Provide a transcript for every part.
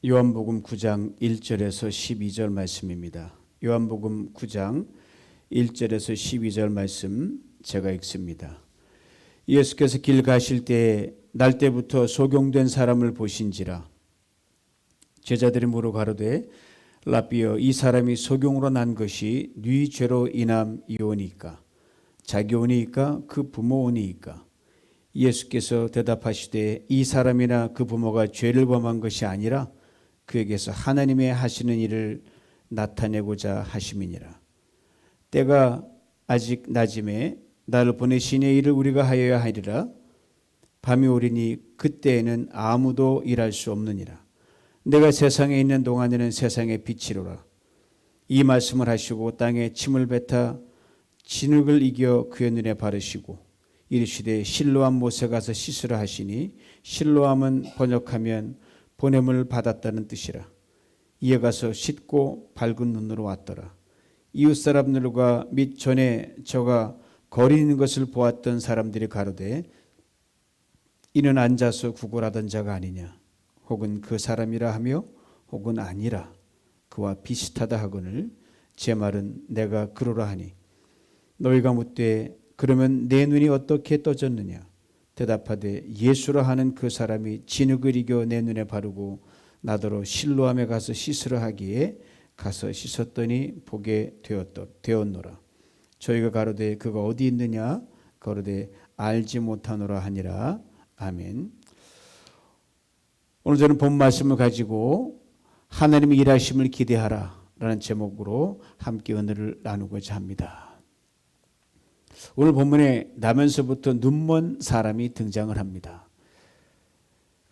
요한복음 9장 1절에서 12절 말씀입니다. 요한복음 9장 1절에서 12절 말씀 제가 읽습니다. 예수께서 길 가실 때에 날때부터 소경된 사람을 보신지라. 제자들이 물어 가로되 라비여, 이 사람이 소경으로 난 것이 네 죄로 인함이오니까 자기 오니까 그 부모 오니까. 예수께서 대답하시되 이 사람이나 그 부모가 죄를 범한 것이 아니라 그에게서 하나님의 하시는 일을 나타내고자 하심이니라. 때가 아직 낮음에 나를 보내신 이의 일을 우리가 하여야 하리라. 밤이 오리니 그때에는 아무도 일할 수 없느니라. 내가 세상에 있는 동안에는 세상의 빛이로라. 이 말씀을 하시고 땅에 침을 뱉어 진흙을 이겨 그의 눈에 바르시고 이르시되 실로암 못에 가서 씻으라 하시니, 실로암은 번역하면 보냄을 받았다는 뜻이라. 이에 가서 씻고 밝은 눈으로 왔더라. 이웃 사람들과 및 전에 저가 거리 있는 것을 보았던 사람들이 가로되 이는 앉아서 구걸하던 자가 아니냐, 혹은 그 사람이라 하며 혹은 아니라 그와 비슷하다 하거늘 제 말은 내가 그러라 하니, 너희가 묻되 그러면 내 눈이 어떻게 떠졌느냐. 대답하되 예수라 하는 그 사람이 진흙을 이겨 내 눈에 바르고 나더러 실로암에 가서 씻으라 하기에 가서 씻었더니 보게 되었노라. 저희가 가로되 그가 어디 있느냐 가로되 알지 못하노라 하니라. 아멘. 오늘 저는 본 말씀을 가지고 하나님의 일하심을 기대하라 라는 제목으로 함께 은혜를 나누고자 합니다. 오늘 본문에 나면서부터 눈먼 사람이 등장을 합니다.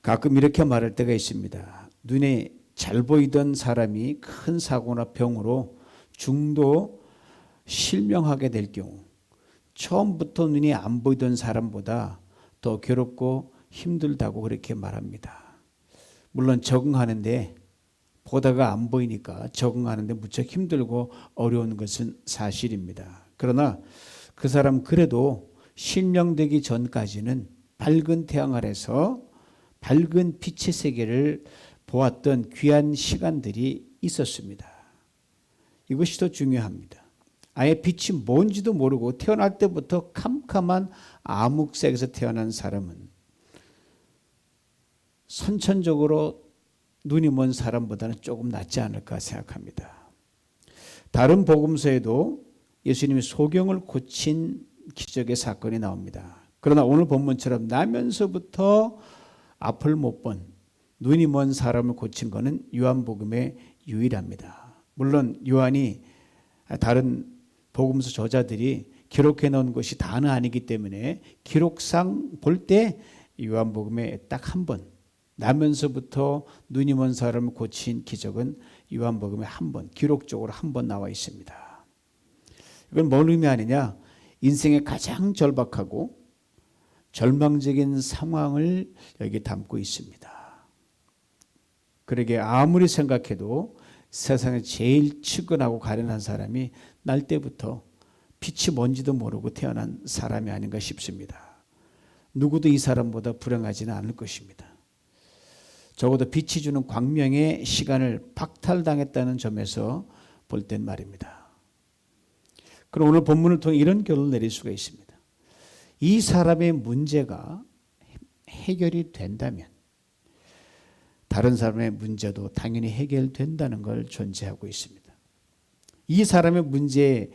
가끔 이렇게 말할 때가 있습니다. 눈에 잘 보이던 사람이 큰 사고나 병으로 중도 실명하게 될 경우, 처음부터 눈이 안 보이던 사람보다 더 괴롭고 힘들다고 그렇게 말합니다. 물론 적응하는데, 보다가 안 보이니까 적응하는데 무척 힘들고 어려운 것은 사실입니다. 그러나 그 사람 그래도 실명되기 전까지는 밝은 태양 아래서 밝은 빛의 세계를 보았던 귀한 시간들이 있었습니다. 이것이 더 중요합니다. 아예 빛이 뭔지도 모르고 태어날 때부터 캄캄한 암흑색에서 태어난 사람은 선천적으로 눈이 먼 사람보다는 조금 낫지 않을까 생각합니다. 다른 복음서에도 예수님이 소경을 고친 기적의 사건이 나옵니다. 그러나 오늘 본문처럼 나면서부터 앞을 못 본 눈이 먼 사람을 고친 것은 요한복음에 유일합니다. 물론 요한이 다른 복음서 저자들이 기록해 놓은 것이 다는 아니기 때문에 기록상 볼 때 요한복음에 딱 한 번, 나면서부터 눈이 먼 사람을 고친 기적은 요한복음에 한 번, 기록적으로 한 번 나와 있습니다. 이건 뭔 의미하느냐? 인생의 가장 절박하고 절망적인 상황을 여기 담고 있습니다. 그러게 아무리 생각해도 세상에 제일 측은하고 가련한 사람이 날 때부터 빛이 뭔지도 모르고 태어난 사람이 아닌가 싶습니다. 누구도 이 사람보다 불행하지는 않을 것입니다. 적어도 빛이 주는 광명의 시간을 박탈당했다는 점에서 볼 땐 말입니다. 그럼 오늘 본문을 통해 이런 결론을 내릴 수가 있습니다. 이 사람의 문제가 해결이 된다면 다른 사람의 문제도 당연히 해결된다는 걸 전제하고 있습니다. 이 사람의 문제에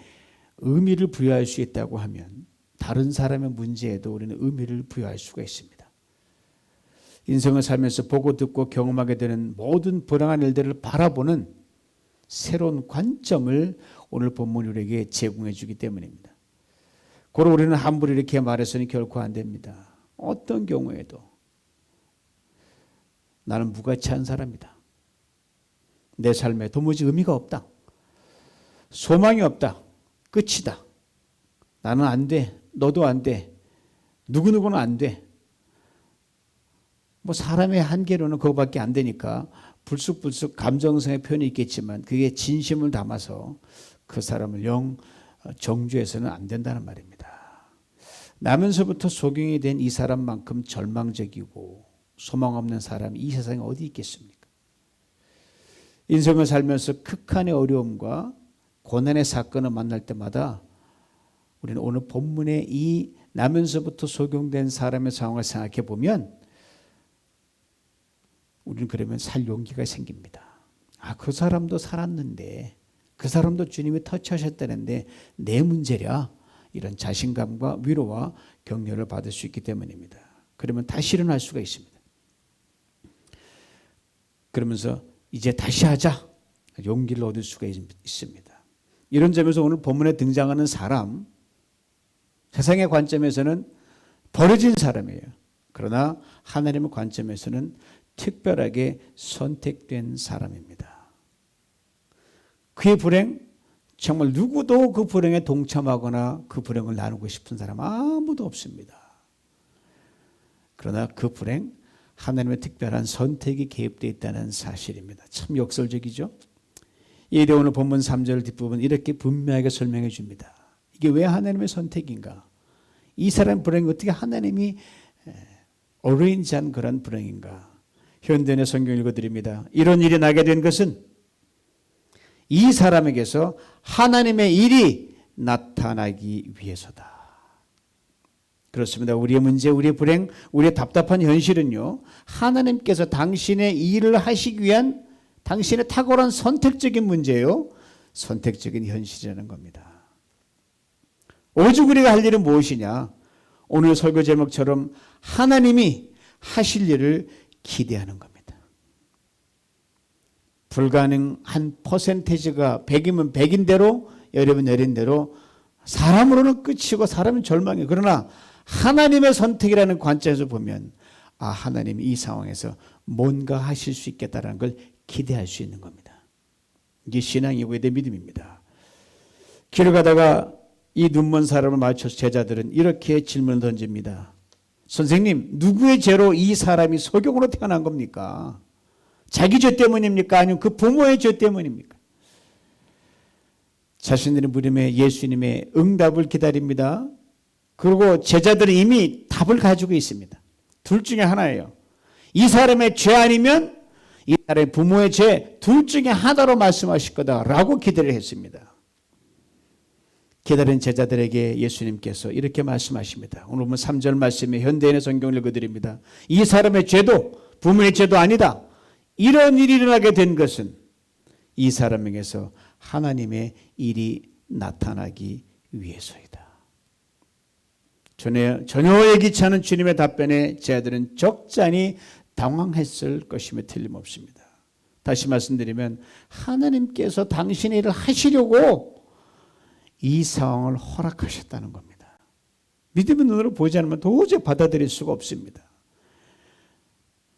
의미를 부여할 수 있다고 하면 다른 사람의 문제에도 우리는 의미를 부여할 수가 있습니다. 인생을 살면서 보고 듣고 경험하게 되는 모든 불행한 일들을 바라보는 새로운 관점을 오늘 본문이 우리에게 제공해 주기 때문입니다. 고로 우리는 함부로 이렇게 말해서는 결코 안 됩니다. 어떤 경우에도 나는 무가치한 사람이다. 내 삶에 도무지 의미가 없다. 소망이 없다. 끝이다. 나는 안 돼. 너도 안 돼. 누구누구는 안 돼. 뭐 사람의 한계로는 그거밖에 안 되니까 불쑥불쑥 감정성의 표현이 있겠지만 그게 진심을 담아서 그 사람을 영 정죄해서는 안 된다는 말입니다. 나면서부터 소경이 된 이 사람만큼 절망적이고 소망 없는 사람이 이 세상에 어디 있겠습니까? 인생을 살면서 극한의 어려움과 고난의 사건을 만날 때마다 우리는 오늘 본문의 이 나면서부터 소경된 사람의 상황을 생각해 보면 우리는 그러면 살 용기가 생깁니다. 그 사람도 살았는데, 그 사람도 주님이 터치하셨다는데 내 문제랴, 이런 자신감과 위로와 격려를 받을 수 있기 때문입니다. 그러면 다시 일어날 수가 있습니다. 그러면서 이제 다시 하자, 용기를 얻을 수가 있습니다. 이런 점에서 오늘 본문에 등장하는 사람, 세상의 관점에서는 버려진 사람이에요. 그러나 하나님의 관점에서는 특별하게 선택된 사람입니다. 그의 불행, 정말 누구도 그 불행에 동참하거나 그 불행을 나누고 싶은 사람 아무도 없습니다. 그러나 그 불행, 하나님의 특별한 선택이 개입되어 있다는 사실입니다. 참 역설적이죠. 이에 대해 오늘 본문 3절 뒷부분 이렇게 분명하게 설명해 줍니다. 이게 왜 하나님의 선택인가? 이 사람 불행이 어떻게 하나님이 어레인지한 그런 불행인가? 현대인의 성경 읽어드립니다. 이런 일이 나게 된 것은 이 사람에게서 하나님의 일이 나타나기 위해서다. 그렇습니다. 우리의 문제, 우리의 불행, 우리의 답답한 현실은요, 하나님께서 당신의 일을 하시기 위한 당신의 탁월한 선택적인 문제예요. 선택적인 현실이라는 겁니다. 오직 우리가 할 일은 무엇이냐? 오늘 설교 제목처럼 하나님이 하실 일을 기대하는 겁니다. 불가능한 퍼센테이지가 100이면 100인 대로, 열이면 열인 대로 사람으로는 끝이고 사람은 절망이에요. 그러나 하나님의 선택이라는 관점에서 보면 하나님이 이 상황에서 뭔가 하실 수 있겠다는 걸 기대할 수 있는 겁니다. 이게 신앙이고 내 믿음입니다. 길을 가다가 이 눈먼 사람을 마주쳐서 제자들은 이렇게 질문을 던집니다. 선생님, 누구의 죄로 이 사람이 소경으로 태어난 겁니까? 자기 죄 때문입니까? 아니면 그 부모의 죄 때문입니까? 자신들의 물음에 예수님의 응답을 기다립니다. 그리고 제자들은 이미 답을 가지고 있습니다. 둘 중에 하나예요. 이 사람의 죄 아니면 이 사람의 부모의 죄, 둘 중에 하나로 말씀하실 거다라고 기대를 했습니다. 기다린 제자들에게 예수님께서 이렇게 말씀하십니다. 오늘 보면 3절 말씀에 현대인의 성경을 읽어드립니다. 이 사람의 죄도 부모의 죄도 아니다. 이런 일이 일어나게 된 것은 이 사람에게서 하나님의 일이 나타나기 위해서이다. 전혀 예기치 않은 주님의 답변에 제자들은 적잖이 당황했을 것임에 틀림없습니다. 다시 말씀드리면 하나님께서 당신의 일을 하시려고 이 상황을 허락하셨다는 겁니다. 믿음의 눈으로 보지 않으면 도저히 받아들일 수가 없습니다.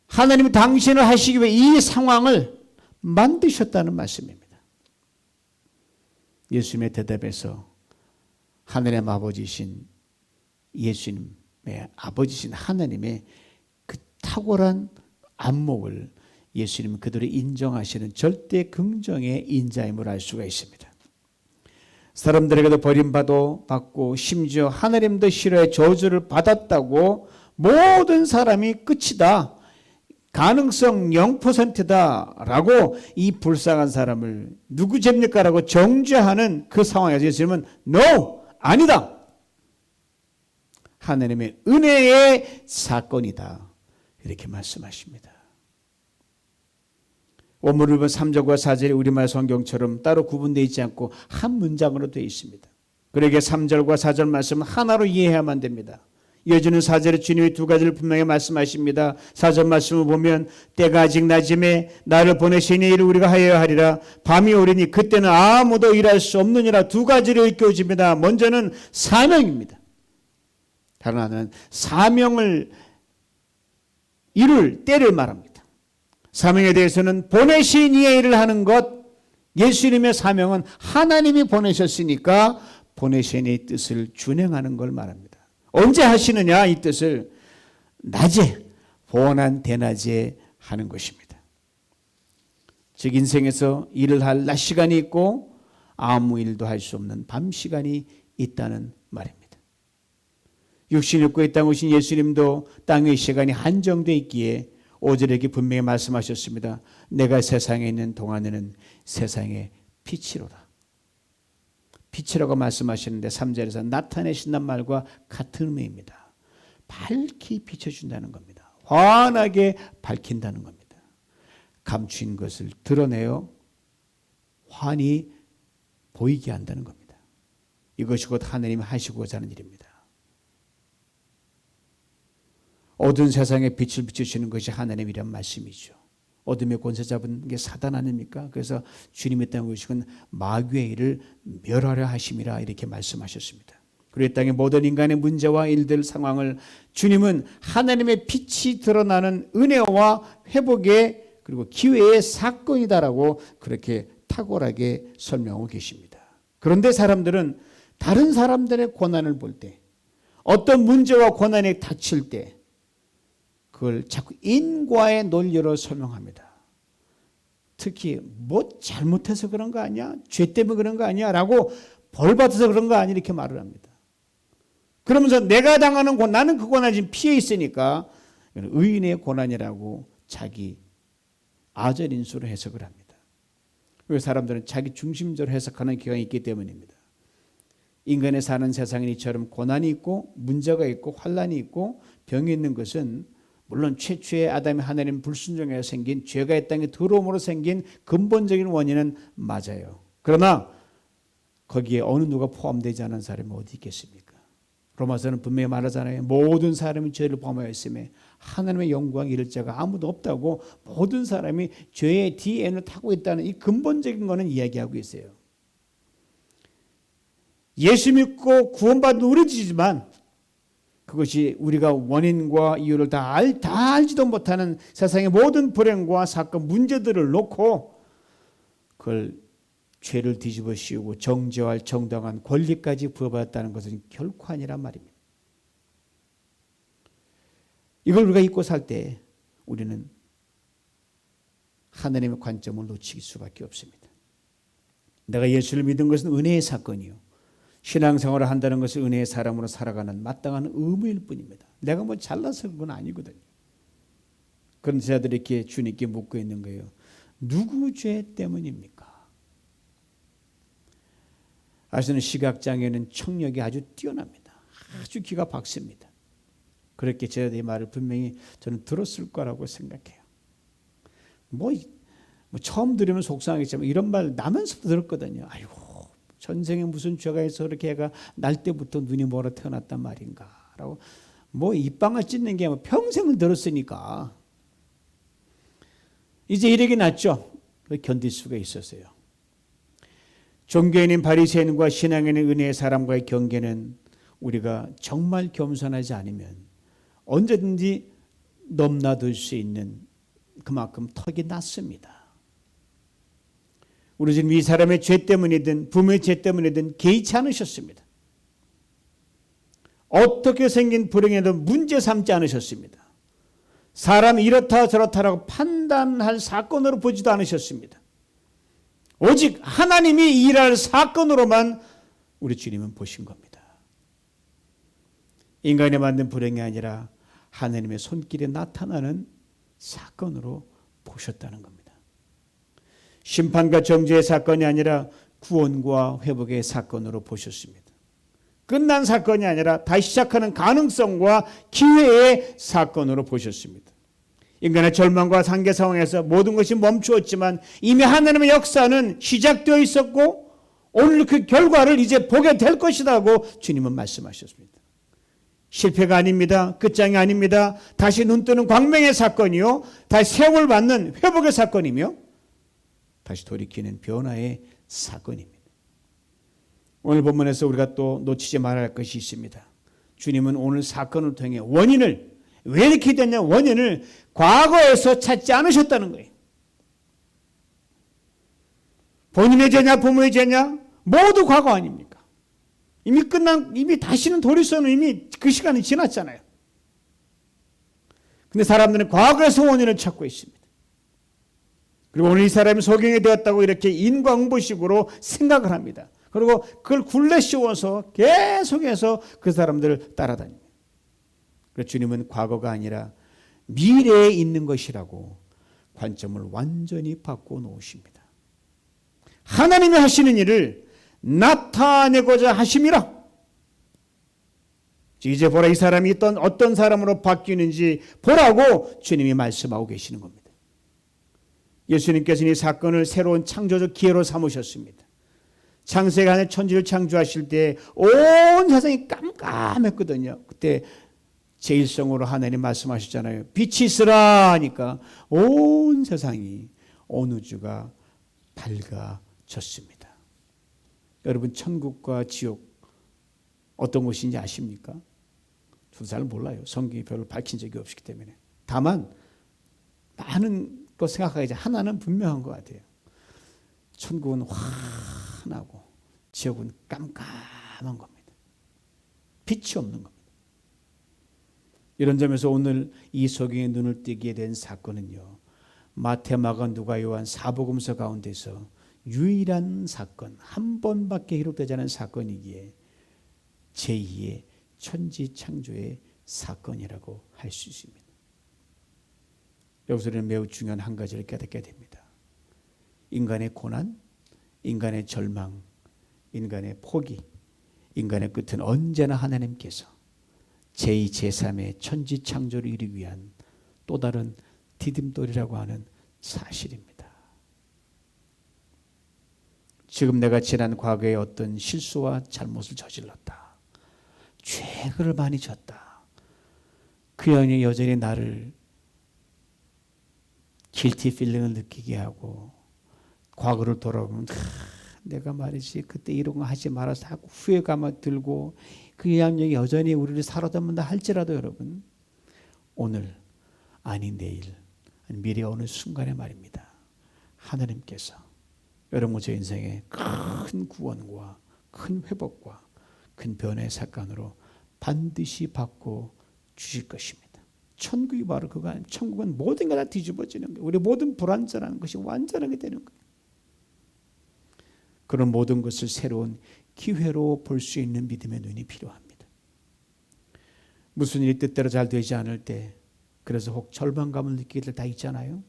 하나님이 당신을 하시기 위해 이 상황을 만드셨다는 말씀입니다. 예수님의 대답에서 하늘의 아버지신 예수님의 아버지신 하나님의 그 탁월한 안목을 예수님은 그대로 인정하시는 절대 긍정의 인자임을 알 수가 있습니다. 사람들에게도 버림받고 심지어 하나님도 싫어해 저주를 받았다고 모든 사람이 끝이다. 가능성 0%다 라고 이 불쌍한 사람을 누구 죄입니까? 라고 정죄하는 그 상황에서 예수님은 No! 아니다. 하나님의 은혜의 사건이다. 이렇게 말씀하십니다. 원문을 보면 3절과 4절이 우리말 성경처럼 따로 구분되어 있지 않고 한 문장으로 되어 있습니다. 그러기에 3절과 4절 말씀은 하나로 이해해야만 됩니다. 이어지는 4절에 주님이 두 가지를 분명히 말씀하십니다. 4절 말씀을 보면 때가 아직 낮음에 나를 보내시니 이를 우리가 하여야 하리라. 밤이 오리니 그때는 아무도 일할 수 없느니라. 두 가지를 일깨워줍니다. 먼저는 사명입니다. 다른 하나는 사명을 이룰 때를 말합니다. 사명에 대해서는 보내신 이의 일을 하는 것, 예수님의 사명은 하나님이 보내셨으니까 보내신 이의 뜻을 준행하는 걸 말합니다. 언제 하시느냐 이 뜻을 낮에 보난 대낮에 하는 것입니다. 즉 인생에서 일을 할 낮 시간이 있고 아무 일도 할 수 없는 밤 시간이 있다는 말입니다. 육신 입고 이 땅 오신 예수님도 땅의 시간이 한정되어 있기에 5절에 이렇게 분명히 말씀하셨습니다. 내가 세상에 있는 동안에는 세상의 빛이로다. 빛이라고 말씀하시는데 3절에서 나타내신다는 말과 같은 의미입니다. 밝히 비춰준다는 겁니다. 환하게 밝힌다는 겁니다. 감추인 것을 드러내어 환히 보이게 한다는 겁니다. 이것이 곧 하나님이 하시고자 하는 일입니다. 어두운 세상에 빛을 비추시는 것이 하나님이란 말씀이죠. 어둠의 권세 잡은 게 사단 아닙니까? 그래서 주님의 땅에 오시건 마귀의 일을 멸하려 하심이라 이렇게 말씀하셨습니다. 그리고 이 땅의 모든 인간의 문제와 일들 상황을 주님은 하나님의 빛이 드러나는 은혜와 회복의 그리고 기회의 사건이다라고 그렇게 탁월하게 설명하고 계십니다. 그런데 사람들은 다른 사람들의 고난을 볼 때, 어떤 문제와 고난이 닥칠 때 그걸 자꾸 인과의 논리로 설명합니다. 특히 뭐 잘못해서 그런 거 아니야? 죄 때문에 그런 거 아니야? 라고 벌 받아서 그런 거 아니야? 이렇게 말을 합니다. 그러면서 내가 당하는 고난, 나는 그 고난에 지금 피해 있으니까 의인의 고난이라고 자기 아절인수로 해석을 합니다. 왜 사람들은 자기 중심적으로 해석하는 경향이 있기 때문입니다. 인간의 사는 세상에 이처럼 고난이 있고 문제가 있고 환난이 있고 병이 있는 것은 물론 최초의 아담이 하나님 불순종에서 생긴 죄가 이 땅에 들어옴으로 생긴 근본적인 원인은 맞아요. 그러나 거기에 어느 누가 포함되지 않은 사람이 어디 있겠습니까? 로마서는 분명히 말하잖아요. 모든 사람이 죄를 범하였음에 하나님의 영광 이를 자가 아무도 없다고 모든 사람이 죄의 DN을 타고 있다는 이 근본적인 것은 이야기하고 있어요. 예수 믿고 구원받은 우리지만 그것이 우리가 원인과 이유를 다 알지도 못하는 세상의 모든 불행과 사건, 문제들을 놓고 그걸 죄를 뒤집어 씌우고 정죄할 정당한 권리까지 부여받았다는 것은 결코 아니란 말입니다. 이걸 우리가 잊고 살 때 우리는 하나님의 관점을 놓칠 수밖에 없습니다. 내가 예수를 믿은 것은 은혜의 사건이요. 신앙생활을 한다는 것은 은혜의 사람으로 살아가는 마땅한 의무일 뿐입니다. 내가 뭐 잘나서 그건 아니거든요. 그런 제자들이 이렇게 주님께 묻고 있는 거예요. 누구 죄 때문입니까? 아시는 시각장애는 청력이 아주 뛰어납니다. 아주 기가 박습니다. 그렇게 제자들의 말을 분명히 저는 들었을 거라고 생각해요. 뭐 처음 들으면 속상하겠지만 이런 말 나면서도 들었거든요. 아이고 전생에 무슨 죄가 있어 그렇게 애가 날 때부터 눈이 멀어 태어났단 말인가 라고 뭐 입방을 찢는 게 평생을 들었으니까 이제 이렇게 났죠. 견딜 수가 있었어요. 종교인인 바리새인과 신앙인의 은혜의 사람과의 경계는 우리가 정말 겸손하지 않으면 언제든지 넘나들 수 있는 그만큼 턱이 낮습니다. 우리 지금 이 사람의 죄 때문이든 부모의 죄 때문이든 개의치 않으셨습니다. 어떻게 생긴 불행에도 문제 삼지 않으셨습니다. 사람이 이렇다 저렇다라고 판단할 사건으로 보지도 않으셨습니다. 오직 하나님이 일할 사건으로만 우리 주님은 보신 겁니다. 인간이 만든 불행이 아니라 하나님의 손길에 나타나는 사건으로 보셨다는 겁니다. 심판과 정죄의 사건이 아니라 구원과 회복의 사건으로 보셨습니다. 끝난 사건이 아니라 다시 시작하는 가능성과 기회의 사건으로 보셨습니다. 인간의 절망과 한계 상황에서 모든 것이 멈추었지만 이미 하나님의 역사는 시작되어 있었고 오늘 그 결과를 이제 보게 될 것이라고 주님은 말씀하셨습니다. 실패가 아닙니다. 끝장이 아닙니다. 다시 눈뜨는 광명의 사건이요. 다시 세월 받는 회복의 사건이며 다시 돌이키는 변화의 사건입니다. 오늘 본문에서 우리가 또 놓치지 말아야 할 것이 있습니다. 주님은 오늘 사건을 통해 원인을 왜 이렇게 됐냐 원인을 과거에서 찾지 않으셨다는 거예요. 본인의 죄냐 부모의 죄냐 모두 과거 아닙니까? 이미 다시는 돌릴 수 없는 이미 그 시간이 지났잖아요. 근데 사람들은 과거에서 원인을 찾고 있습니다. 그리고 오늘 이 사람이 소경이 되었다고 이렇게 인과응보식으로 생각을 합니다. 그리고 그걸 굴레 씌워서 계속해서 그 사람들을 따라다닙니다. 그래서 주님은 과거가 아니라 미래에 있는 것이라고 관점을 완전히 바꿔 놓으십니다. 하나님이 하시는 일을 나타내고자 하심이라. 이제 보라, 이 사람이 어떤 사람으로 바뀌는지 보라고 주님이 말씀하고 계시는 겁니다. 예수님께서는 이 사건을 새로운 창조적 기회로 삼으셨습니다. 창세기 안에 천지를 창조하실 때 온 세상이 깜깜했거든요. 그때 제1성으로 하나님 말씀하셨잖아요. 빛이 있으라 하니까 온 세상이, 온 우주가 밝아졌습니다. 여러분, 천국과 지옥 어떤 곳인지 아십니까? 저도 잘 몰라요. 성경이 별로 밝힌 적이 없기 때문에. 다만 많은 거 생각하기 전에 하나는 분명한 것 같아요. 천국은 환하고 지옥은 깜깜한 겁니다. 빛이 없는 겁니다. 이런 점에서 오늘 이 성경에 눈을 띄게 된 사건은요, 마태, 마가, 누가, 요한 사복음서 가운데서 유일한 사건, 한 번밖에 기록되지 않은 사건이기에 제2의 천지창조의 사건이라고 할 수 있습니다. 여기서 우리는 매우 중요한 한 가지를 깨닫게 됩니다. 인간의 고난, 인간의 절망, 인간의 포기, 인간의 끝은 언제나 하나님께서 제2, 제3의 천지창조를 이루기 위한 또 다른 디딤돌이라고 하는 사실입니다. 지금 내가 지난 과거에 어떤 실수와 잘못을 저질렀다. 죄를 많이 졌다. 그 연이 여전히 나를 guilty feeling을 느끼게 하고, 과거를 돌아보면 내가 말이지 그때 이런 거 하지 말아서 하고 후회감이 들고, 그 양력이 여전히 우리를 사로잡는다 할지라도 여러분, 오늘 아니 내일 아니 미래 어느 순간에 말입니다, 하나님께서 여러분 제 인생에 큰 구원과 큰 회복과 큰 변화의 사건으로 반드시 받고 주실 것입니다. 천국이 바로 그거 아닙니까? 천국은 모든 게 다 뒤집어지는 거예요. 우리 모든 불완전한 것이 완전하게 되는 거예요. 그런 모든 것을 새로운 기회로 볼 수 있는 믿음의 눈이 필요합니다. 무슨 일이 뜻대로 잘 되지 않을 때, 그래서 혹 절망감을 느끼게 될 때 다 있잖아요.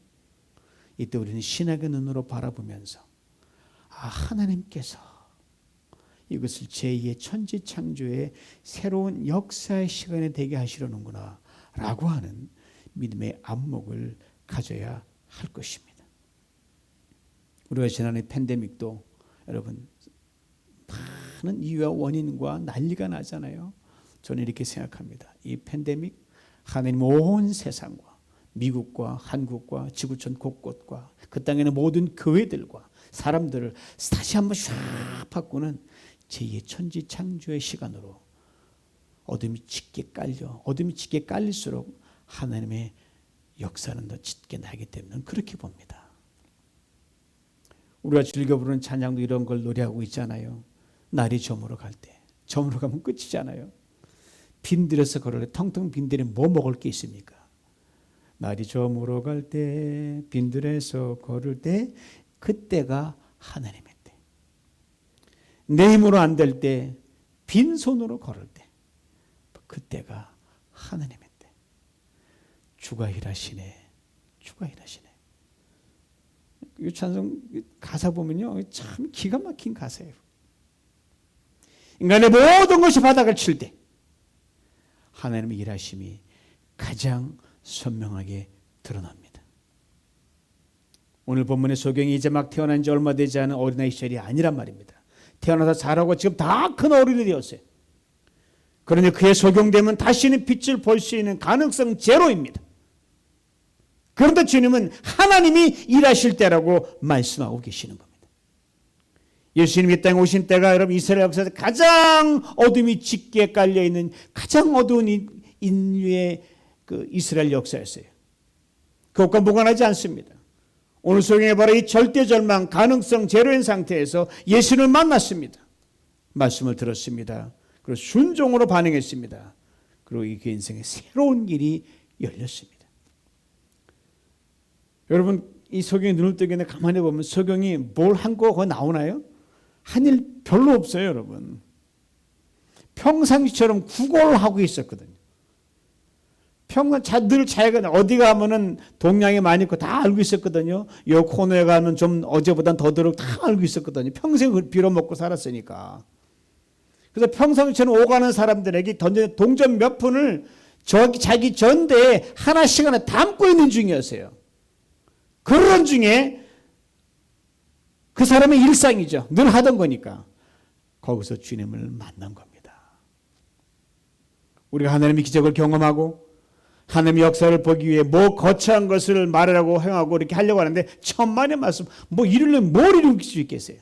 이때 우리는 신학의 눈으로 바라보면서 하나님께서 이것을 제2의 천지창조의 새로운 역사의 시간이 되게 하시려는구나 라고 하는 믿음의 안목을 가져야 할 것입니다. 우리가 지난해 팬데믹도 여러분 많은 이유와 원인과 난리가 나잖아요. 저는 이렇게 생각합니다. 이 팬데믹 하나님 온 세상과 미국과 한국과 지구촌 곳곳과 그 땅에 있는 모든 교회들과 사람들을 다시 한번 쫙 바꾸는 제2의 천지창조의 시간으로 어둠이 짙게 깔려, 어둠이 짙게 깔릴수록 하나님의 역사는 더 짙게 나기 때문에 그렇게 봅니다. 우리가 즐겨 부르는 찬양도 이런 걸 노래하고 있잖아요. 날이 저물어 갈 때, 저물어 가면 끝이잖아요. 빈들에서 걸을 때, 텅텅 빈들에 뭐 먹을 게 있습니까? 날이 저물어 갈 때, 빈들에서 걸을 때, 그때가 하나님의 때. 내 힘으로 안 될 때, 빈손으로 걸을 때, 그때가 하나님의 때. 주가 일하시네, 주가 일하시네. 이 찬송 가사 보면요, 참 기가 막힌 가사예요. 인간의 모든 것이 바닥을 칠 때 하나님의 일하심이 가장 선명하게 드러납니다. 오늘 본문의 소경이 이제 막 태어난 지 얼마 되지 않은 어린아이 시절이 아니란 말입니다. 태어나서 자라고 지금 다 큰 어른이 되었어요. 그러니 그의 소경되면 다시는 빛을 볼 수 있는 가능성 제로입니다. 그런데 주님은 하나님이 일하실 때라고 말씀하고 계시는 겁니다. 예수님이 이 땅에 오신 때가 여러분 이스라엘 역사에서 가장 어둠이 짙게 깔려있는 가장 어두운 인류의 그 이스라엘 역사였어요. 그것과 무관하지 않습니다. 오늘 소경이 바로 이 절대 절망, 가능성 제로인 상태에서 예수를 만났습니다. 말씀을 들었습니다. 그리고 순종으로 반응했습니다. 그리고 이 그 인생의 새로운 길이 열렸습니다. 여러분 이 소경이 눈을 뜨게 가만히 보면 소경이 뭘 한 거 거기 나오나요? 한 일 별로 없어요, 여러분. 평상시처럼 구걸을 하고 있었거든요. 평생 늘 자기가 어디 가면은 동양이 많이 있고 다 알고 있었거든요. 요 코너에 가면 좀 어제보단 더 들어 다 알고 있었거든요. 평생 빌어먹고 살았으니까. 그래서 평상시에는 오가는 사람들에게 던진 동전 몇 푼을 자기 전대에 하나씩 하나 담고 있는 중이었어요. 그런 중에 그 사람의 일상이죠. 늘 하던 거니까. 거기서 주님을 만난 겁니다. 우리가 하나님의 기적을 경험하고 하나님의 역사를 보기 위해 뭐 거창한 것을 말하라고 행하고 이렇게 하려고 하는데 천만의 말씀, 뭐 이루려면 뭘 이룰 수 있겠어요?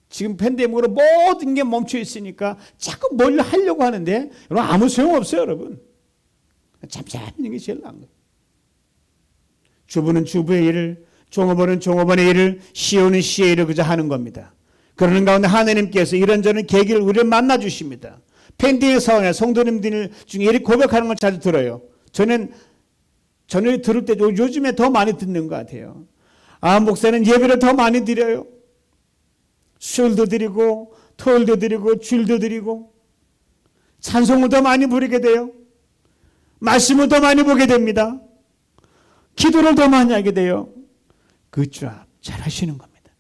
지금 팬데믹으로 모든 게 멈춰 있으니까 자꾸 뭘 하려고 하는데 여러분 아무 소용없어요. 여러분 잠잠히 있는 게 제일 나은 거예요. 주부는 주부의 일을, 종업원은 종업원의 일을, 시온은 시의 일을 그저 하는 겁니다. 그러는 가운데 하나님께서 이런저런 계기를 우리를 만나 주십니다. 팬데믹 상황에 성도님들 중에 이렇게 고백하는 걸 자주 들어요. 저는 들을 때 요즘에 더 많이 듣는 것 같아요. 아, 목사는 예배를 더 많이 드려요. 수요일도 드리고 토요일도 드리고 주일도 드리고 찬송을 더 많이 부르게 돼요. 말씀을 더 많이 보게 됩니다. 기도를 더 많이 하게 돼요. 그 job 잘 하시는 겁니다.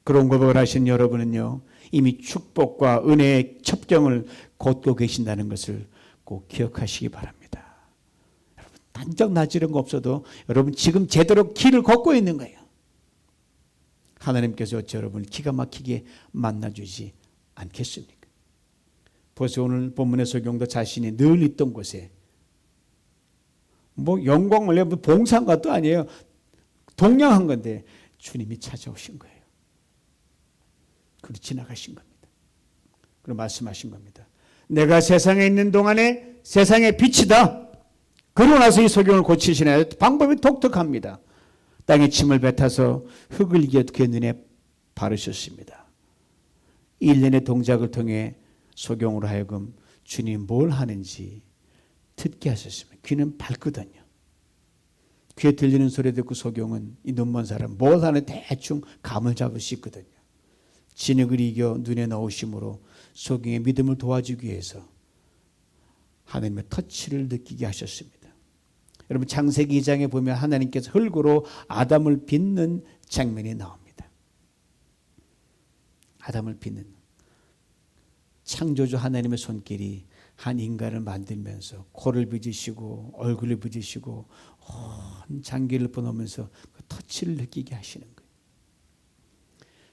그런 고백을 하신 여러분은요, 이미 축복과 은혜의 첩경을 걷고 계신다는 것을 꼭 기억하시기 바랍니다. 여러분 단적 나지른 거 없어도 여러분 지금 제대로 길을 걷고 있는 거예요. 하나님께서 어찌 여러분을 기가 막히게 만나주지 않겠습니까? 벌써 오늘 본문의 소경도 자신이 늘 있던 곳에 뭐 영광을 내면 봉사한 것도 아니에요. 동냥한 건데 주님이 찾아오신 거예요. 그리고 지나가신 겁니다. 그리고 말씀하신 겁니다. 내가 세상에 있는 동안에 세상의 빛이다. 그러고 나서 이 소경을 고치시나요? 방법이 독특합니다. 땅에 침을 뱉어서 흙을 이겨 그의 눈에 바르셨습니다. 1년의 동작을 통해 소경으로 하여금 주님 뭘 하는지 듣게 하셨습니다. 귀는 밝거든요. 귀에 들리는 소리 듣고 소경은 이 눈먼 사람 뭘 하는 대충 감을 잡을 수 있거든요. 진흙을 이겨 눈에 넣으심으로 소경의 믿음을 도와주기 위해서 하나님의 터치를 느끼게 하셨습니다. 여러분 창세기 2장에 보면 하나님께서 흙으로 아담을 빚는 장면이 나옵니다. 아담을 빚는 창조주 하나님의 손길이 한 인간을 만들면서 코를 빚으시고 얼굴을 빚으시고 온 장기를 보내면서 그 터치를 느끼게 하시는 거예요.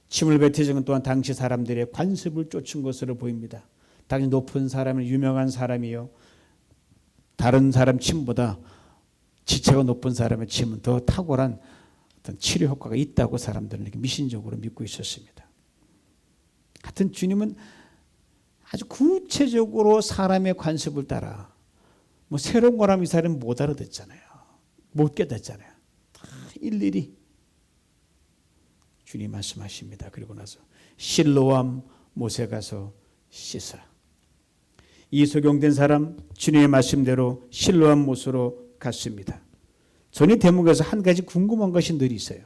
침을 뱉으신 건 또한 당시 사람들의 관습을 쫓은 것으로 보입니다. 당시 높은 사람은 유명한 사람이요. 다른 사람 침보다 지체가 높은 사람의 침은 더 탁월한 어떤 치료 효과가 있다고 사람들은 이렇게 미신적으로 믿고 있었습니다. 하여튼 주님은 아주 구체적으로 사람의 관습을 따라 뭐 새로운 거라면 이 사람은 못 알아듣잖아요. 못 깨닫잖아요. 다 일일이 주님 말씀하십니다. 그리고 나서 실로암 못에 가서 씻어라. 이 소경된 사람 주님의 말씀대로 실로암 못으로 갔습니다. 저는 대목에서 한 가지 궁금한 것이 늘 있어요.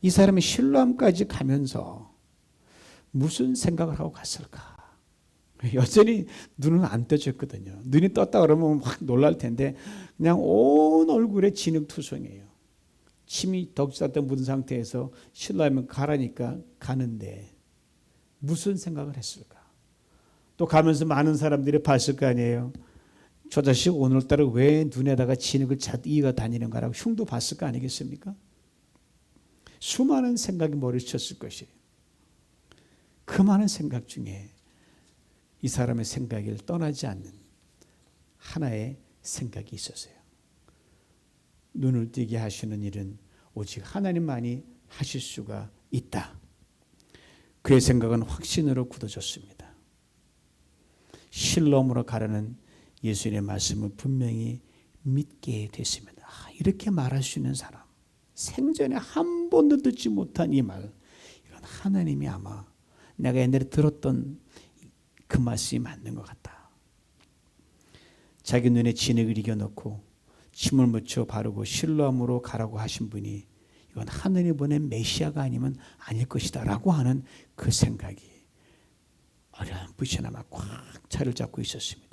이 사람이 실로암까지 가면서 무슨 생각을 하고 갔을까? 여전히 눈은 안 떠졌거든요. 눈이 떴다 그러면 확 놀랄 텐데 그냥 온 얼굴에 진흙투성이에요. 침이 덕지덕지 묻은 상태에서 실로암에 가라니까 가는데 무슨 생각을 했을까? 또 가면서 많은 사람들이 봤을 거 아니에요. 저 자식 오늘따라 왜 눈에다가 진흙을 이가 다니는가라고 흉도 봤을 거 아니겠습니까? 수많은 생각이 머리를 쳤을 것이에요. 그 많은 생각 중에 이 사람의 생각을 떠나지 않는 하나의 생각이 있었어요. 눈을 뜨게 하시는 일은 오직 하나님만이 하실 수가 있다. 그의 생각은 확신으로 굳어졌습니다. 실로암으로 가라는 예수님의 말씀을 분명히 믿게 됐습니다. 이렇게 말할 수 있는 사람, 생전에 한 번도 듣지 못한 이 말, 이건 하나님이 아마 내가 옛날에 들었던 그 말씀이 맞는 것 같다. 자기 눈에 진흙을 이겨놓고 침을 묻혀 바르고 실로암으로 가라고 하신 분이 이건 하늘이 보낸 메시아가 아니면 아닐 것이다 라고 하는 그 생각이 어렴풋이나마 꽉 차를 잡고 있었습니다.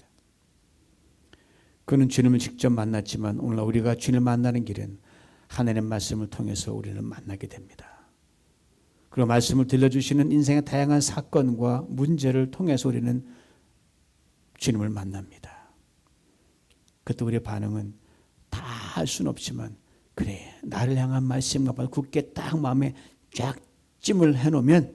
그는 주님을 직접 만났지만 오늘 우리가 주님을 만나는 길은 하나님의 말씀을 통해서 우리는 만나게 됩니다. 그리고 말씀을 들려주시는 인생의 다양한 사건과 문제를 통해서 우리는 주님을 만납니다. 그때 우리의 반응은 다 할 수는 없지만 그래, 나를 향한 말씀과 굳게 딱 마음에 쫙 찜을 해놓으면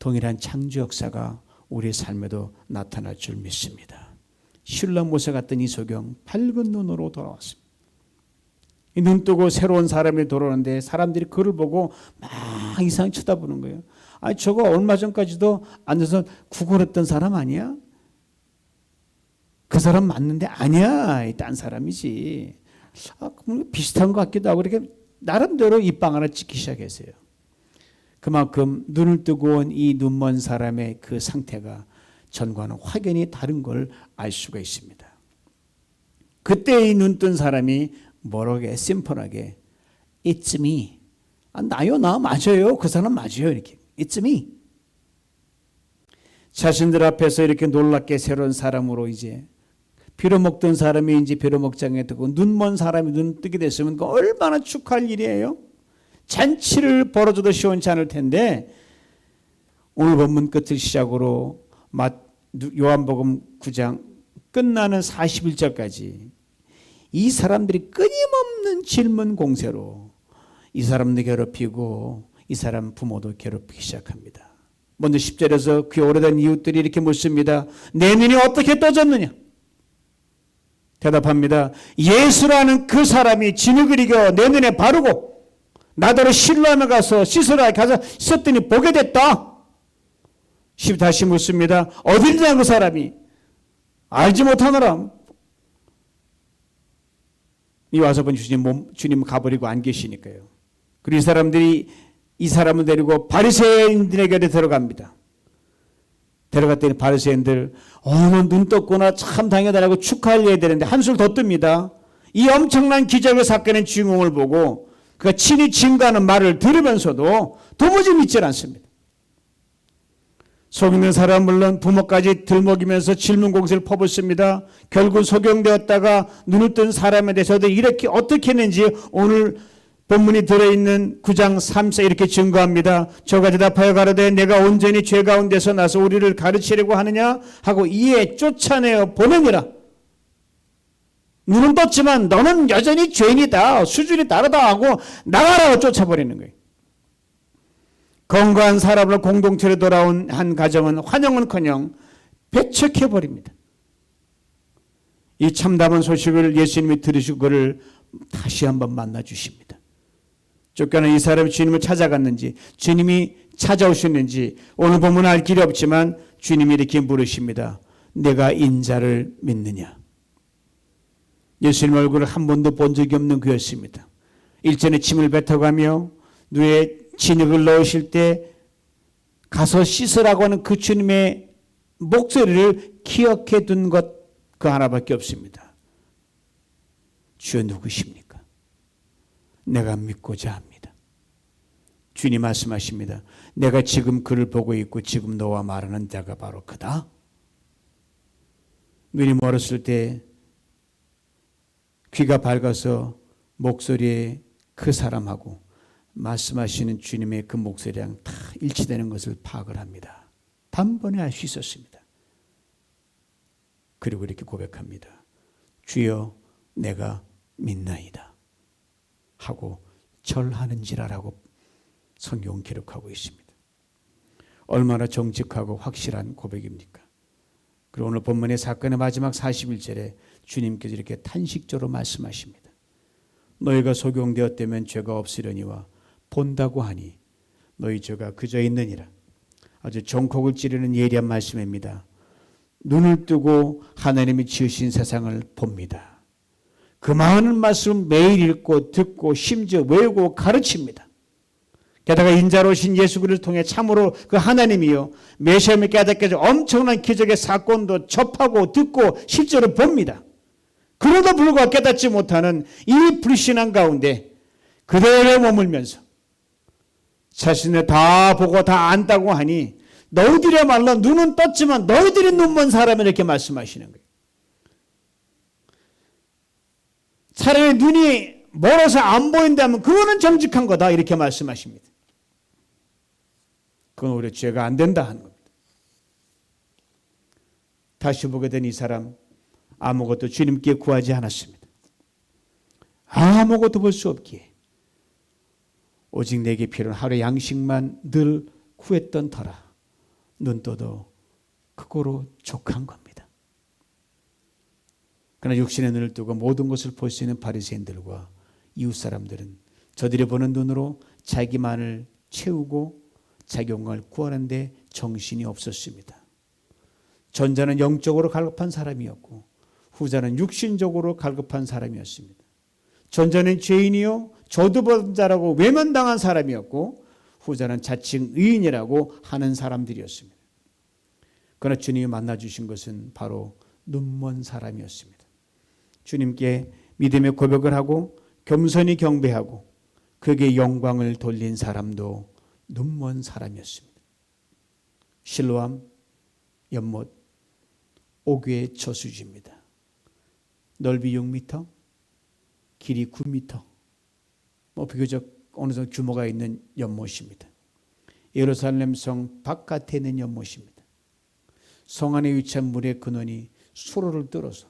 동일한 창조 역사가 우리의 삶에도 나타날 줄 믿습니다. 신랑 모세 같은 이소경 밝은 눈으로 돌아왔습니다. 이 눈 뜨고 새로운 사람이 돌아오는데 사람들이 그를 보고 막 이상히 쳐다보는 거예요. 아니 저거 얼마 전까지도 앉아서 구걸했던 사람 아니야? 그 사람 맞는데 아니야, 딴 사람이지. 비슷한 것 같기도 하고 이렇게 나름대로 입방 하나 찍기 시작했어요. 그만큼 눈을 뜨고 온 이 눈먼 사람의 그 상태가 전과는 확연히 다른 걸 알 수가 있습니다. 그때 이 눈뜬 사람이 뭐라고 해? 심플하게 It's me. 나요, 나 맞아요. 그 사람 맞아요. 이렇게 It's me. 자신들 앞에서 이렇게 놀랍게 새로운 사람으로 이제 빌어먹던 사람이 이제 빌어먹장에 뜨고 눈먼 사람이 눈 뜨게 됐으면 그 얼마나 축하할 일이에요. 잔치를 벌어줘도 시원치 않을 텐데 오늘 본문 끝을 시작으로 요한복음 9장 끝나는 41절까지 이 사람들이 끊임없는 질문 공세로 이 사람도 괴롭히고 이 사람 부모도 괴롭히기 시작합니다. 먼저 10절에서 그 오래된 이웃들이 이렇게 묻습니다. 내 눈이 어떻게 떠졌느냐? 대답합니다. 예수라는 그 사람이 진흙을 이겨 내 눈에 바르고 나더러 실로암에 가서 씻으라 가서 씻었더니 보게 됐다. 다시 묻습니다. 어디냐 그 사람이? 알지 못하노라. 이 와서 본 주님 가버리고 안 계시니까요. 그리고 이 사람들이 이 사람을 데리고 바리새인들에게 들어갑니다. 데려갔더니 바리새인들 너 눈 떴구나 참 당연하다고 축하해야 되는데 한술 더 뜹니다. 이 엄청난 기적의 사건의 주인공을 보고 그가 친히 증거하는 말을 들으면서도 도무지 믿질 않습니다. 속이는 사람 물론 부모까지 들먹이면서 질문 공세를 퍼붓습니다. 결국 소경되었다가 눈을 뜬 사람에 대해서도 이렇게 어떻게 했는지 오늘 본문이 들어있는 9장 3세 이렇게 증거합니다. 저가 대답하여 가로되 내가 온전히 죄 가운데서 나서 우리를 가르치려고 하느냐 하고 이에 쫓아내어 보내니라. 눈은 떴지만 너는 여전히 죄인이다. 수준이 다르다 하고 나가라고 쫓아버리는 거예요. 건강한 사람으로 공동체로 돌아온 한 가정은 환영은커녕 배척해버립니다. 이 참담한 소식을 예수님이 들으시고 그를 다시 한번 만나주십니다. 쫓겨난 이 사람이 주님을 찾아갔는지 주님이 찾아오셨는지 오늘 보면 알 길이 없지만 주님이 이렇게 물으십니다. 내가 인자를 믿느냐? 예수님 얼굴을 한 번도 본 적이 없는 그였습니다. 일전에 침을 뱉어가며 눈에 진흙을 넣으실 때 가서 씻으라고 하는 그 주님의 목소리를 기억해 둔 것 그 하나밖에 없습니다. 주여 누구십니까? 내가 믿고자 합니다. 주님 말씀하십니다. 내가 지금 그를 보고 있고 지금 너와 말하는 자가 바로 그다. 눈이 멀었을 때 귀가 밝아서 목소리에 그 사람하고 말씀하시는 주님의 그 목소리랑 다 일치되는 것을 파악을 합니다. 단번에 알 수 있었습니다. 그리고 이렇게 고백합니다. 주여 내가 믿나이다 하고 절하는지라라고 성경 기록하고 있습니다. 얼마나 정직하고 확실한 고백입니까? 그리고 오늘 본문의 사건의 마지막 41절에 주님께서 이렇게 탄식조로 말씀하십니다. 너희가 소경되었다면 죄가 없으려니와 본다고 하니 너희 죄가 그저 있느니라. 아주 정콕을 찌르는 예리한 말씀입니다. 눈을 뜨고 하나님이 지으신 세상을 봅니다. 그 많은 말씀을 매일 읽고 듣고 심지어 외우고 가르칩니다. 게다가 인자로 오신 예수 그리스도를 통해 참으로 그 하나님이요 메시아를 깨닫게 해서 엄청난 기적의 사건도 접하고 듣고 실제로 봅니다. 그러다 불구하고 깨닫지 못하는 이 불신앙 가운데 그대로 머물면서 자신을 다 보고 다 안다고 하니 너희들이야말로 눈은 떴지만 너희들이 눈먼 사람을 이렇게 말씀하시는 거예요. 차라리 눈이 멀어서 안 보인다면 그거는 정직한 거다 이렇게 말씀하십니다. 그건 오히려 죄가 안 된다 하는 겁니다. 다시 보게 된 이 사람 아무것도 주님께 구하지 않았습니다. 아무것도 볼 수 없기에 오직 내게 필요한 하루 양식만 늘 구했던 터라 눈 떠도 그거로 족한 겁니다. 그러나 육신의 눈을 뜨고 모든 것을 볼 수 있는 바리새인들과 이웃 사람들은 저들이 보는 눈으로 자기만을 채우고 자기 영광을 구하는데 정신이 없었습니다. 전자는 영적으로 갈급한 사람이었고 후자는 육신적으로 갈급한 사람이었습니다. 전자는 죄인이요 저주받자라고 외면당한 사람이었고 후자는 자칭 의인이라고 하는 사람들이었습니다. 그러나 주님이 만나주신 것은 바로 눈먼 사람이었습니다. 주님께 믿음의 고백을 하고 겸손히 경배하고 그에게 영광을 돌린 사람도 눈먼 사람이었습니다. 실로암, 연못, 5개의 저수지입니다. 넓이 6m, 길이 9m, 비교적 어느 정도 규모가 있는 연못입니다. 예루살렘 성 바깥에 있는 연못입니다. 성 안에 위치한 물의 근원이 수로를 뚫어서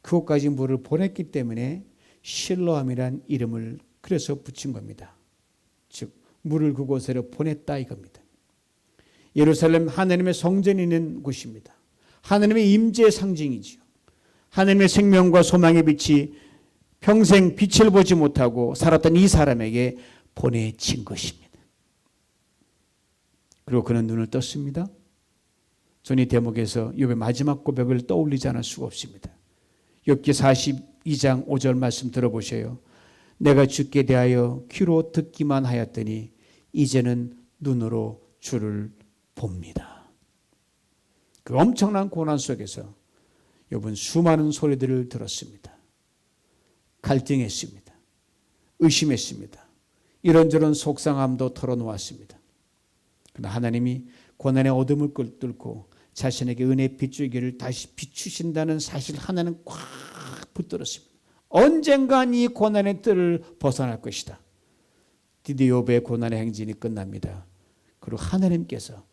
그곳까지 물을 보냈기 때문에 실로암이란 이름을 그래서 붙인 겁니다. 즉 물을 그곳으로 보냈다 이겁니다. 예루살렘 하나님의 성전이 있는 곳입니다. 하나님의 임재의 상징이지요. 하나님의 생명과 소망의 빛이 평생 빛을 보지 못하고 살았던 이 사람에게 보내진 것입니다. 그리고 그는 눈을 떴습니다. 저는 이 대목에서 욥의 마지막 고백을 떠올리지 않을 수가 없습니다. 욥기 42장 5절 말씀 들어보세요. 내가 주께 대하여 귀로 듣기만 하였더니 이제는 눈으로 주를 봅니다. 그 엄청난 고난 속에서 욥은 수많은 소리들을 들었습니다. 갈등했습니다. 의심했습니다. 이런저런 속상함도 털어놓았습니다. 그러나 하나님이 고난의 어둠을 뚫고 자신에게 은혜의 빗줄기를 다시 비추신다는 사실 하나는 꽉 붙들었습니다. 언젠간 이 고난의 뜰을 벗어날 것이다. 드디어 욥의 고난의 행진이 끝납니다. 그리고 하나님께서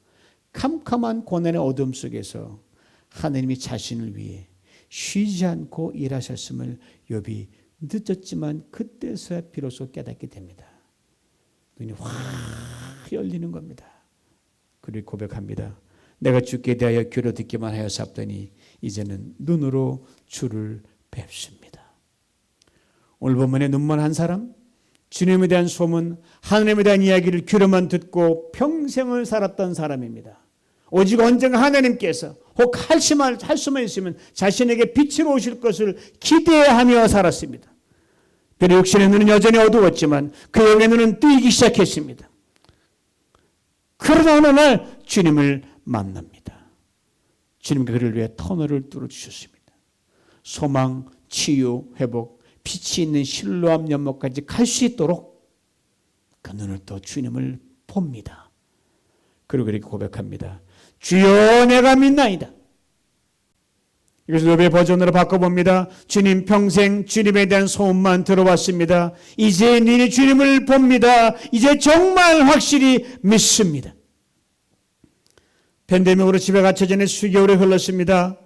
캄캄한 고난의 어둠 속에서 하나님이 자신을 위해 쉬지 않고 일하셨음을 욥이 늦었지만 그때서야 비로소 깨닫게 됩니다. 눈이 확 열리는 겁니다. 그리고 고백합니다. 내가 주께 대하여 귀로 듣기만 하였사옵더니 이제는 눈으로 주를 뵙습니다. 오늘 본문에 눈먼 한 사람, 주님에 대한 소문, 하나님에 대한 이야기를 귀로만 듣고 평생을 살았던 사람입니다. 오직 언젠가 하나님께서 혹 할 수만 있으면 자신에게 빛으로 오실 것을 기대하며 살았습니다. 그의 육신의 눈은 여전히 어두웠지만 그 영의 눈은 뜨이기 시작했습니다. 그러다 어느 날 주님을 만납니다. 주님께 그를 위해 터널을 뚫어주셨습니다. 소망, 치유, 회복, 빛이 있는 실로암 연못까지 갈 수 있도록 그 눈을 떠 주님을 봅니다. 그리고 이렇게 고백합니다. 주여 내가 믿나이다. 이것을 욥의 버전으로 바꿔봅니다. 주님 평생 주님에 대한 소문만 들어왔습니다. 이제 니네 주님을 봅니다. 이제 정말 확실히 믿습니다. 팬데믹으로 집에 갇혀 지내 수개월이 흘렀습니다.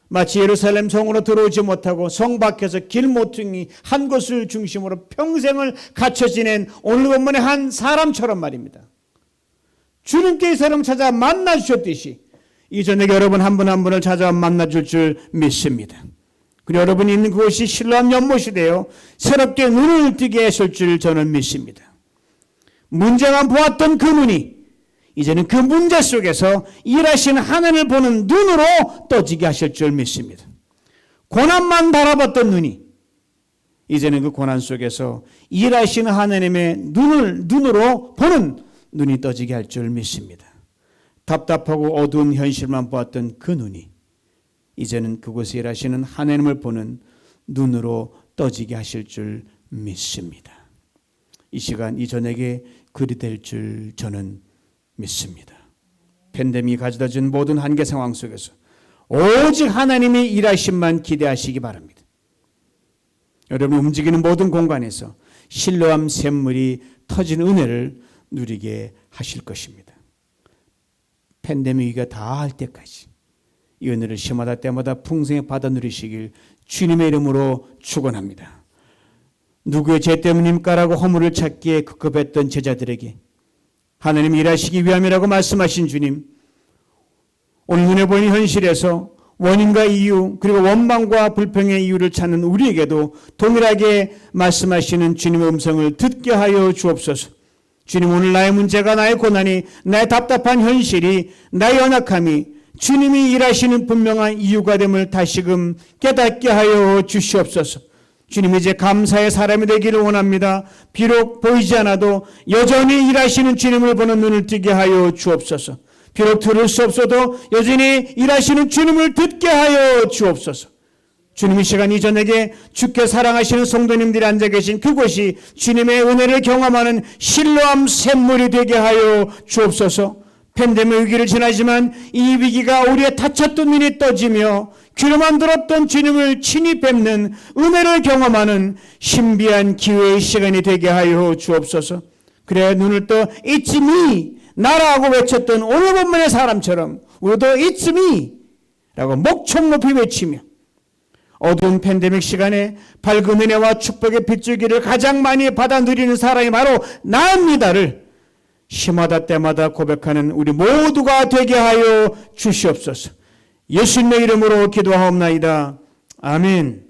마치 예루살렘 성으로 들어오지 못하고 성 밖에서 길모퉁이 한 곳을 중심으로 평생을 갇혀 지낸 오늘 본문의 한 사람처럼 말입니다. 주님께 이 사람 찾아 만나주셨듯이 이전에 여러분 한 분 한 분을 찾아 만나줄 줄 믿습니다. 그리고 여러분이 있는 그곳이 실로암 연못이 되어 새롭게 눈을 뜨게 하실 줄 저는 믿습니다. 문제만 보았던 그 눈이 이제는 그 문제 속에서 일하시는 하나님을 보는 눈으로 떠지게 하실 줄 믿습니다. 고난만 바라봤던 눈이 이제는 그 고난 속에서 일하시는 하나님의 눈으로 보는 눈이 떠지게 할 줄 믿습니다. 답답하고 어두운 현실만 보았던 그 눈이 이제는 그곳에 일하시는 하나님을 보는 눈으로 떠지게 하실 줄 믿습니다. 이 시간 이 저녁에 그리 될 줄 저는 믿습니다. 팬데믹이 가져다준 모든 한계 상황 속에서 오직 하나님의 일하심만 기대하시기 바랍니다. 여러분 움직이는 모든 공간에서 실로암 샘물이 터진 은혜를 누리게 하실 것입니다. 팬데믹 위기가 다할 때까지 이 은혜를 시마다 때마다 풍성히 받아 누리시길 주님의 이름으로 축원합니다. 누구의 죄 때문입니까라고 허물을 찾기에 급급했던 제자들에게 하나님 일하시기 위함이라고 말씀하신 주님, 오늘 눈에 보이는 현실에서 원인과 이유 그리고 원망과 불평의 이유를 찾는 우리에게도 동일하게 말씀하시는 주님의 음성을 듣게 하여 주옵소서. 주님, 오늘 나의 문제가, 나의 고난이, 나의 답답한 현실이, 나의 연약함이 주님이 일하시는 분명한 이유가 됨을 다시금 깨닫게 하여 주시옵소서. 주님, 이제 감사의 사람이 되기를 원합니다. 비록 보이지 않아도 여전히 일하시는 주님을 보는 눈을 뜨게 하여 주옵소서. 비록 들을 수 없어도 여전히 일하시는 주님을 듣게 하여 주옵소서. 주님, 이 시간 이 저녁에 주께 사랑하시는 성도님들이 앉아 계신 그곳이 주님의 은혜를 경험하는 실로암 샘물이 되게 하여 주옵소서. 팬데믹 위기를 지나지만 이 위기가 우리의 닫혔던 눈이 떠지며 귀로만 들었던 주님을 친히 뵙는 은혜를 경험하는 신비한 기회의 시간이 되게 하여 주옵소서. 그래 눈을 떠 It's me 나라고 외쳤던 오늘 본문의 사람처럼 우리도 It's me 라고 목청 높이 외치며 어두운 팬데믹 시간에 밝은 은혜와 축복의 빗줄기를 가장 많이 받아 누리는 사람이 바로 나입니다를 시마다 때마다 고백하는 우리 모두가 되게 하여 주시옵소서. 예수님의 이름으로 기도하옵나이다. 아멘.